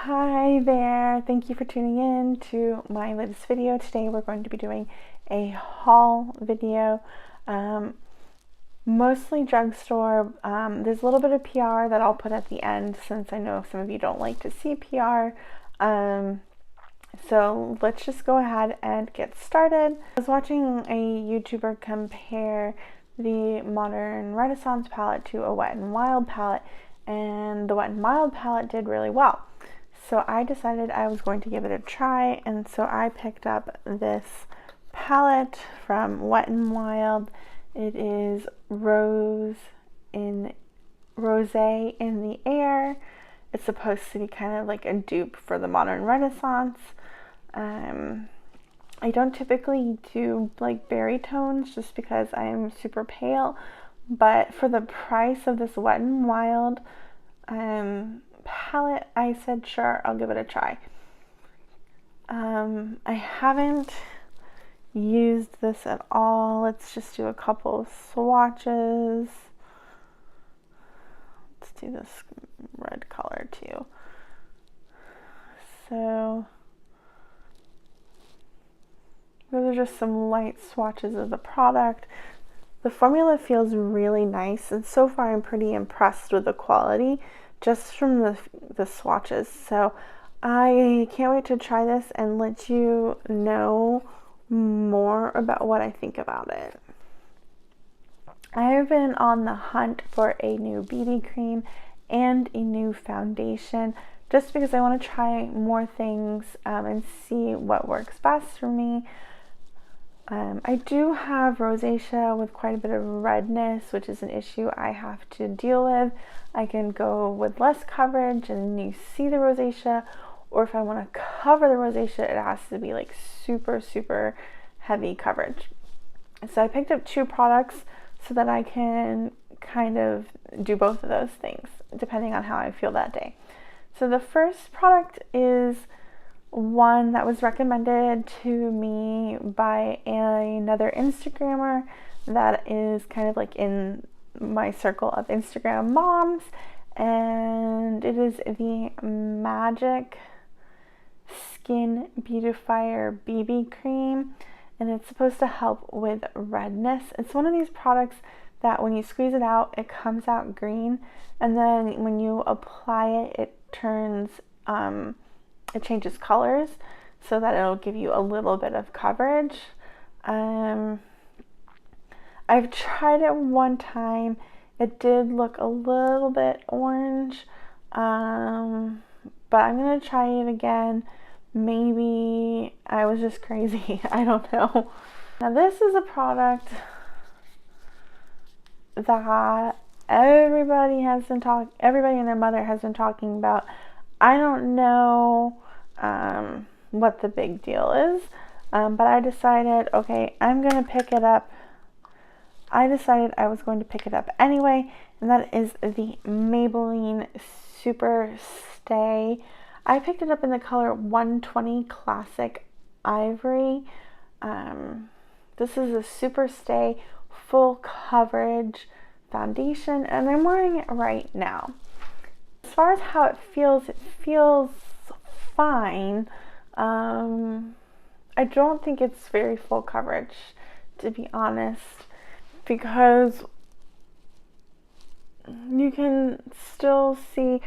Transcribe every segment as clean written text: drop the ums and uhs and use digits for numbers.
Hi there, thank you for tuning in to my latest video. Today we're going to be doing a haul video, mostly drugstore. There's a little bit of PR that I'll put at the end since I know some of you don't like to see PR. So let's just go ahead and get started. I was watching a YouTuber compare the Modern Renaissance palette to a Wet n Wild palette, and the Wet n Wild palette did really well. So I decided I was going to give it a try, and so I picked up this palette from Wet n Wild. It is Rosé in the Air. It's supposed to be kind of like a dupe for the Modern Renaissance. I don't typically do like berry tones just because I am super pale, but for the price of this Wet n Wild palette, I said sure, I'll give it a try. I haven't used this at all. Let's just do a couple of swatches. Let's do this red color too. So those are just some light swatches of the product. The formula feels really nice, and so far I'm pretty impressed with the quality just from the swatches. So I can't wait to try this and let you know more about what I think about it. I have been on the hunt for a new BB cream and a new foundation just because I want to try more things and see what works best for me. I do have rosacea with quite a bit of redness, which is an issue I have to deal with. I can go with less coverage and you see the rosacea, or if I want to cover the rosacea, it has to be like super heavy coverage. So I picked up two products so that I can kind of do both of those things depending on how I feel that day. So the first product is one that was recommended to me by another Instagrammer that is kind of like in my circle of Instagram moms, and it is the Magic Skin Beautifier BB cream, and it's supposed to help with redness. It's one of these products that when you squeeze it out, it comes out green, and then when you apply it, it turns it changes colors so that it'll give you a little bit of coverage. I've tried it one time. It did look a little bit orange, but I'm gonna try it again. Maybe I was just crazy. I don't know. Now this is a product that everybody and their mother has been talking about. I don't know what the big deal is, but I decided, okay, I'm going to pick it up. I decided I was going to pick it up anyway, and that is the Maybelline SuperStay. I picked it up in the color 120 Classic Ivory. This is a SuperStay full coverage foundation, and I'm wearing it right now. As far as how it feels fine. I don't think it's very full coverage, to be honest, because you can still see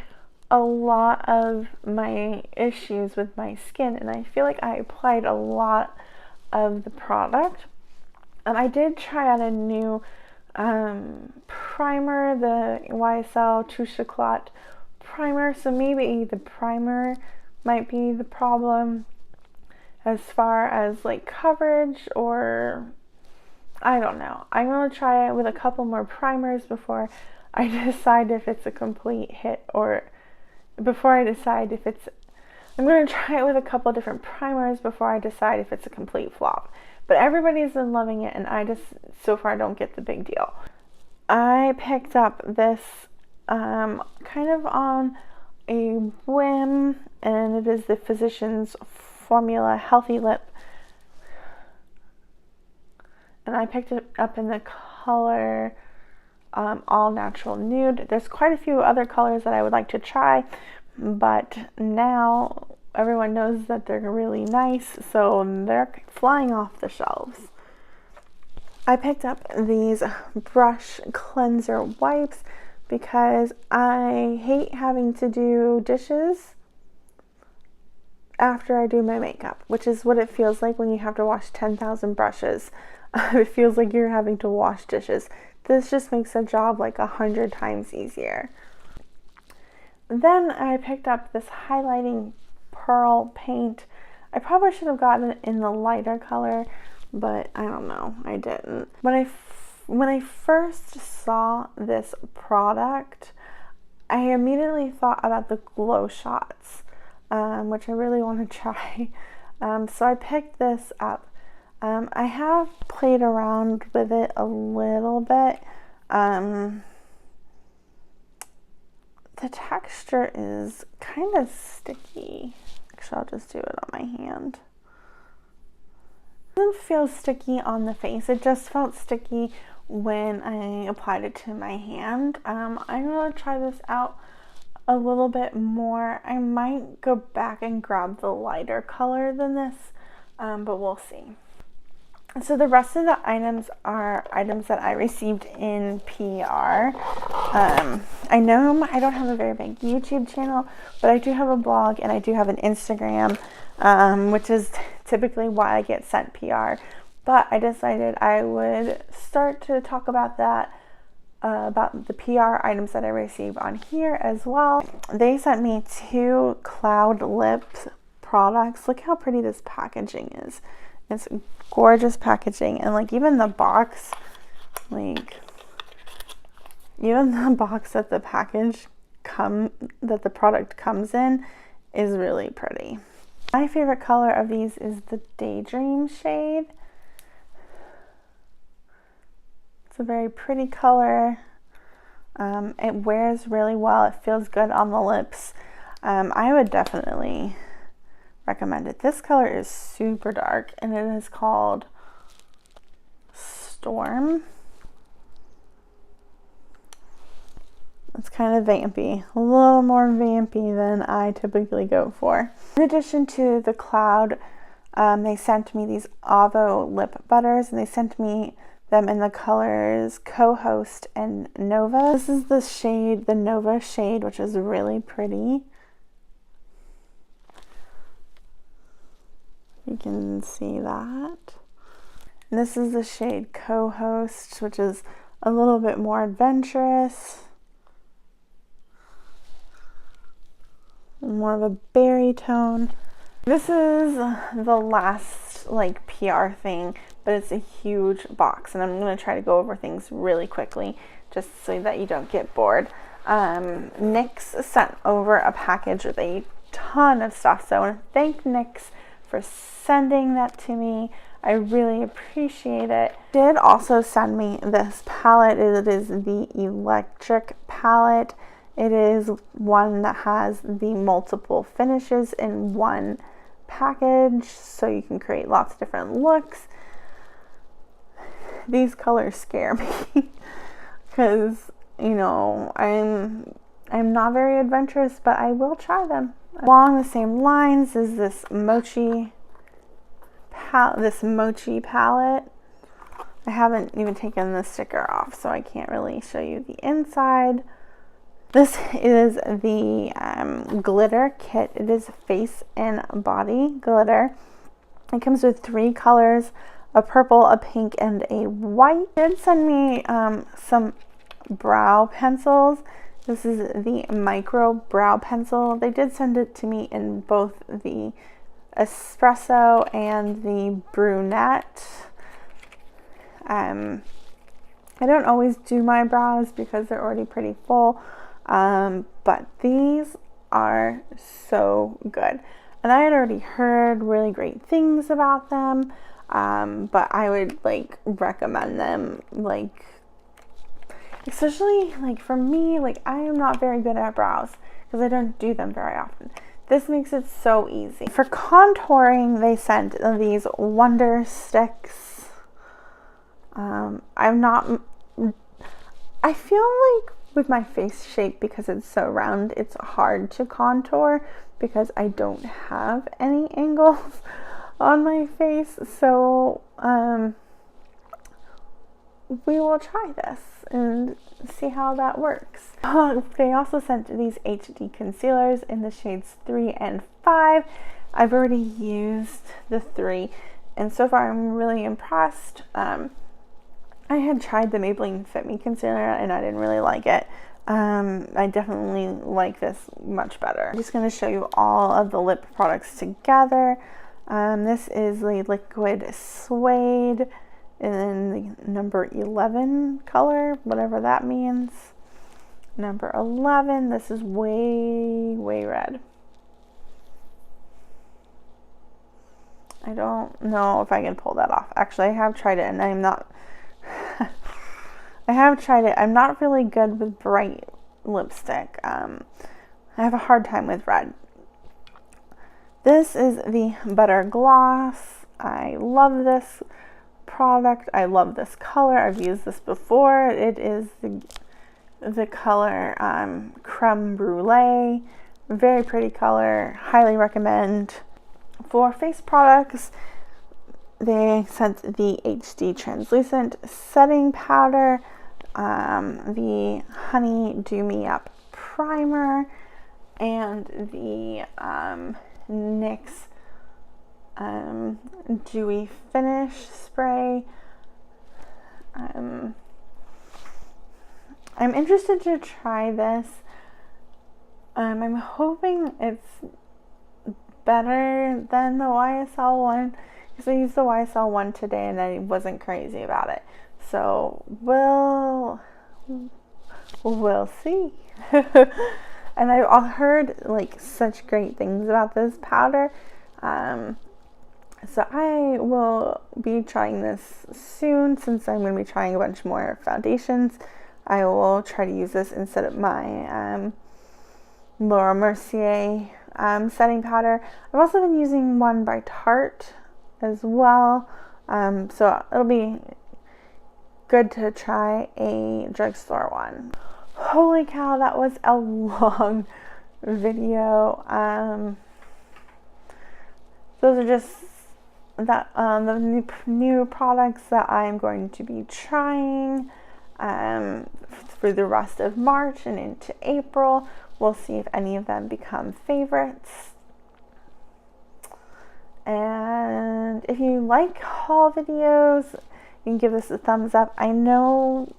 a lot of my issues with my skin, and I feel like I applied a lot of the product. I did try out a new primer, the YSL True Chocolat primer, so maybe the primer might be the problem as far as like coverage, or I don't know. I'm going to try it with a couple more primers before I decide if it's a complete hit, or before I decide if it's, I'm going to try it with a couple different primers before I decide if it's a complete flop. But everybody's been loving it, and I just so far don't get the big deal. I picked up this kind of on a whim, and it is the Physicians Formula Healthy Lip, and I picked it up in the color All Natural Nude. There's quite a few other colors that I would like to try. but now everyone knows that they're really nice, so they're flying off the shelves. I picked up these brush cleanser wipes because I hate having to do dishes after I do my makeup, which is what it feels like when you have to wash 10,000 brushes. It feels like you're having to wash dishes. This just makes the job like 100 times easier. Then I picked up this highlighting pearl paint. I probably should have gotten it in the lighter color, but I don't know, I didn't. When I first saw this product, I immediately thought about the glow shots, which I really want to try. So I picked this up. I have played around with it a little bit. The texture is kind of sticky. Actually, I'll just do it on my hand. It doesn't feel sticky on the face. It just felt sticky when I applied it to my hand. I'm going to try this out a little bit more. I might go back and grab the lighter color than this, but we'll see. So the rest of the items are items that I received in PR. I know I don't have a very big YouTube channel, but I do have a blog and I do have an Instagram, which is typically why I get sent PR. But I decided I would start to talk about that, about the PR items that I received on here as well. They sent me 2 Cloud Lip products. Look how pretty this packaging is. It's gorgeous packaging, and like even the box, like even the box that the that the product comes in is really pretty. My favorite color of these is the Daydream shade. It's a very pretty color. It wears really well. It feels good on the lips. I would definitely recommend it. This color is super dark and it is called Storm. It's kind of vampy, a little more vampy than I typically go for. In addition to the Cloud, they sent me these Avo lip butters, and they sent me them in the colors Co-Host and Nova. This is the shade, the Nova shade, which is really pretty. You can see that. And this is the shade Co-Host, which is a little bit more adventurous. More of a berry tone. This is the last like PR thing, but it's a huge box, and I'm going to try to go over things really quickly just so that you don't get bored. NYX sent over a package with a ton of stuff, so I want to thank NYX for sending that to me. I really appreciate it. They did also send me this palette. It is the Electric palette. It is one that has the multiple finishes in one package, so you can create lots of different looks. These colors scare me because, you know, I'm not very adventurous, but I will try them. Along the same lines is this Mochi palette. I haven't even taken the sticker off, so I can't really show you the inside. This is the glitter kit. It is face and body glitter. It comes with 3 colors, a purple, a pink, and a white. They did send me some brow pencils. This is the micro brow pencil. They did send it to me in both the espresso and the brunette. I don't always do my brows because they're already pretty full. But these are so good, and I had already heard really great things about them, but I would like recommend them, like especially like for me, like I am not very good at brows because I don't do them very often. This makes it so easy. For contouring, they sent these Wonder Sticks. I feel like with my face shape, because it's so round, it's hard to contour because I don't have any angles on my face. So we will try this and see how that works. They also sent these HD concealers in the shades 3 and 5. I've already used the 3, and so far I'm really impressed. I had tried the Maybelline Fit Me concealer and I didn't really like it. I definitely like this much better. I'm just going to show you all of the lip products together. This is the liquid suede in the number 11 color, whatever that means. Number 11, this is way red. I don't know if I can pull that off. Actually, I have tried it and I'm not I have tried it. I'm not really good with bright lipstick. I have a hard time with red. This is the Butter Gloss. I love this product. I love this color. I've used this before. It is the color Creme Brulee. Very pretty color. Highly recommend. For face products, they sent the HD Translucent Setting Powder, the Honey Dew Me Up Primer, and the NYX Dewy Finish Spray. I'm interested to try this. I'm hoping it's better than the YSL one, because I used the YSL one today and I wasn't crazy about it. So we'll see. And I've heard like such great things about this powder. So I will be trying this soon, since I'm going to be trying a bunch more foundations. I will try to use this instead of my Laura Mercier setting powder. I've also been using one by Tarte as well. So it'll be good to try a drugstore one. Holy cow, that was a long video. Those are just the new products that I'm going to be trying for the rest of March and into April. We'll see if any of them become favorites. And if you like haul videos, you can give this a thumbs up. I know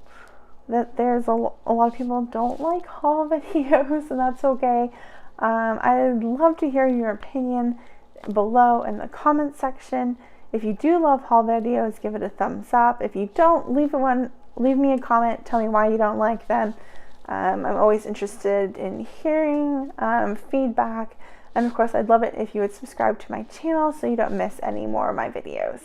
that there's a lot of people don't like haul videos, and that's okay. I'd love to hear your opinion below in the comment section. If you do love haul videos, give it a thumbs up. If you don't, leave me a comment. Tell me why you don't like them. I'm always interested in hearing feedback. And of course, I'd love it if you would subscribe to my channel so you don't miss any more of my videos.